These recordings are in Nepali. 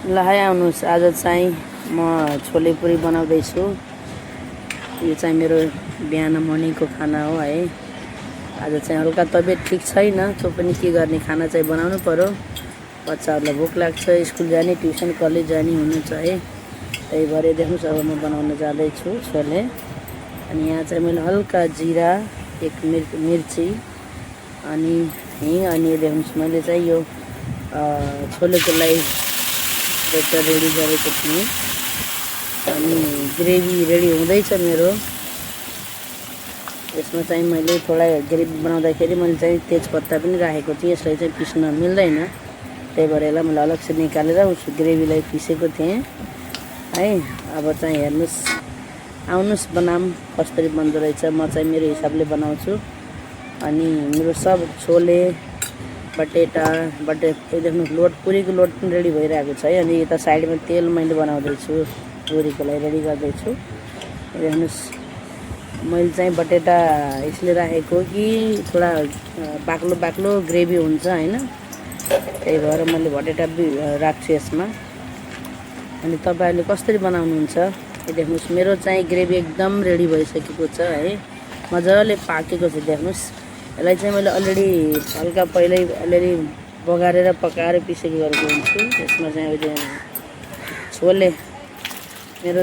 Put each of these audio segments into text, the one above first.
ल है आउनुहोस्, आज चाहिँ म छोले पुरी बनाउँदैछु। यो चाहिँ मेरो बिहान मर्निङको खाना हो है। आज चाहिँ हल्का तबियत ठिक छैन, त्यो पनि के गर्ने, खाना चाहिँ बनाउनु पर्यो। बच्चाहरूलाई भोक लाग्छ, स्कुल जाने, ट्युसन कलेज जाने हुनुहुन्छ है। त्यही भएर देख्नुहोस्, अब म बनाउन जाँदैछु छोले। अनि यहाँ चाहिँ मैले हल्का जिरा, एक मिर्ची अनि हिङ, अनि देख्नुहोस् मैले चाहिँ यो छोलेको लागि बेटर रेडी गरेको थिएँ। अनि ग्रेभी रेडी हुँदैछ मेरो। यसमा चाहिँ मैले थोडा ग्रेभी बनाउँदाखेरि मैले चाहिँ तेजपत्ता पनि राखेको थिएँ। यसलाई चाहिँ पिस्न मिल्दैन, त्यही भएर यसलाई मैले अलग से निकालेर उस ग्रेभीलाई पिसेको थिएँ है। अब चाहिँ हेर्नुहोस्, आउनुहोस् बनाऊँ कसरी बन्दो रहेछ। म चाहिँ मेरो हिसाबले बनाउँछु। अनि मेरो सब छोले, बटेटा देख्नुहोस्, लोड पुरीको लोड पनि रेडी भइरहेको छ है। अनि यता साइडमा तेल मैले बनाउँदैछु, पुरीको लागि रेडी गर्दैछु। हेर्नुहोस्, मैले चाहिँ बटेटा यसले राखेको कि थोडा बाक्लो बाक्लो ग्रेभी हुन्छ होइन, त्यही भएर मैले बटेटा राख्छु यसमा। अनि तपाईँहरूले कसरी बनाउनुहुन्छ यो देख्नुहोस्। मेरो चाहिँ ग्रेभी एकदम रेडी भइसकेको छ है, मजाले पाकेको छ। देख्नुहोस्, यसलाई चाहिँ मैले अलरेडी हल्का पहिल्यै अलरेडी बगारेर पकाएर पिसेको गरेको हुन्छु। यसमा चाहिँ अहिले छोले, मेरो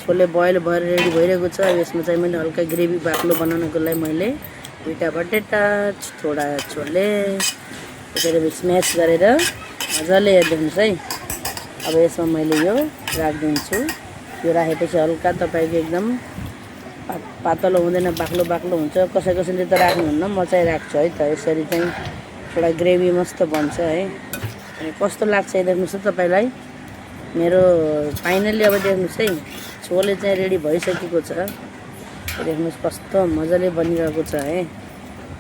छोले बोइल भएर रेडी भइरहेको छ। यसमा चाहिँ मैले हल्का ग्रेभी बाक्लो बनाउनको लागि मैले दुईवटा बटेटा, थोडा छोले त्यसरी स्म्यास गरेर मजाले हेरिदिनुहोस् है। अब यसमा मैले यो राखिदिन्छु। यो राखेपछि हल्का तपाईँको एकदम पातलो हुँदैन, बाक्लो बाक्लो हुन्छ। कसैले त राख्नुहुन्न, म चाहिँ राख्छु है त। यसरी चाहिँ थोडा ग्रेभी मस्त बन्छ है। अनि कस्तो लाग्छ हेर्नुहोस् त तपाईँलाई मेरो। फाइनली अब देख्नुहोस् है, छोले चाहिँ रेडी भइसकेको छ। देख्नुहोस् कस्तो मजाले बनिरहेको छ है।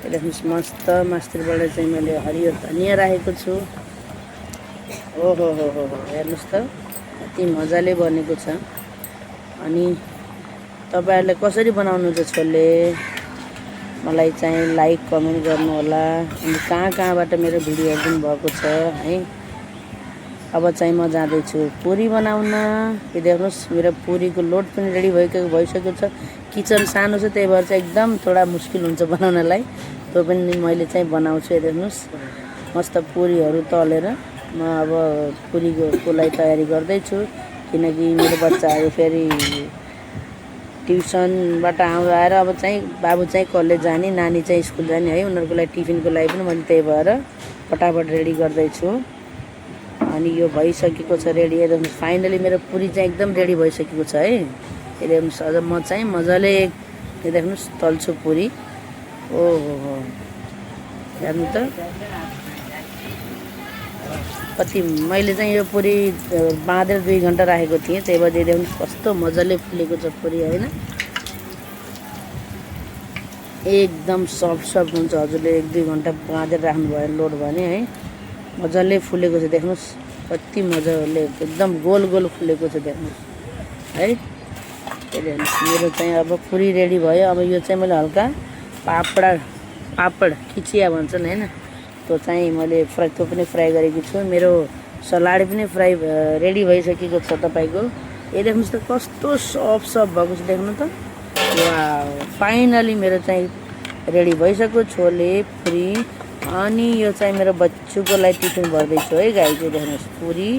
देख्नुहोस् मस्त मास्टरबाट चाहिँ मैले हरियो धनिया राखेको छु। ओहो हो हेर्नुहोस् त कति मजाले बनेको छ। अनि तपाईहरुले कसरी बनाउनुहुन्छ छोले, मलाई चाहिँ लाइक कमेन्ट गर्नु होला। अनि कहाँबाट मेरो भिडियो हेर्नु भएको छ है। अब चाहिँ म जाँदैछु पुरी बनाउन। यो देख्नुहोस्, मेरो पुरीको लोड पनि रेडी भइसकेको छ। किचन सानो छ, त्यही भएर चाहिँ एकदम थोडा मुस्किल हुन्छ बनाउनलाई। त्यो पनि मैले चाहिँ बनाउँछु। यो देख्नुहोस्, मस्त पुरीहरू तलेर म अब पुरीको लागि तयारी गर्दैछु। किनकि मेरो बच्चाहरू फेरि ट्युसनबाट आएर अब चाहिँ बाबु चाहिँ कलेज जाने, नानी चाहिँ स्कुल जाने है। उनीहरूको लागि टिफिनको लागि पनि मैले त्यही भएर फटाफट रेडी गर्दैछु। अनि यो भइसकेको छ रेडी। हेर्नुहोस् फाइनली मेरो पुरी चाहिँ एकदम रेडी भइसकेको छ है। हेर्नुहोस्, अझ म चाहिँ मजाले देख्नुहोस् तल्छु पुरी। ओहो हेर्नु त कति मैले चाहिँ यो पुरी बाँधेर 2 घन्टा राखेको थिएँ। त्यही भएर देख्नुहोस् कस्तो मजाले फुलेको छ पुरी होइन। एकदम सफ्ट हुन्छ। हजुरले 1-2 घन्टा बाँधेर राख्नुभयो लोड भने है, मजाले फुलेको छ। देख्नुहोस् कति मजाले एकदम गोल गोल फुलेको छ देख्नुहोस् है। हेर्नुहोस् मेरो चाहिँ अब पुरी रेडी भयो। अब यो चाहिँ मैले हल्का पापड खिचिया भन्छन् होइन, त्यो चाहिँ मैले त्यो पनि फ्राई गरेको छु। मेरो सलाड पनि फ्राई रेडी भइसकेको छ तपाईँको। यो देख्नुहोस् त कस्तो सफ्ट भएको छ, देख्नु त। फाइनली मेरो चाहिँ रेडी भइसक्यो छोले पुरी। अनि यो चाहिँ मेरो बच्चुको लागि टिफिन भर्दैछु है गाइज। देख्नुहोस् पुरी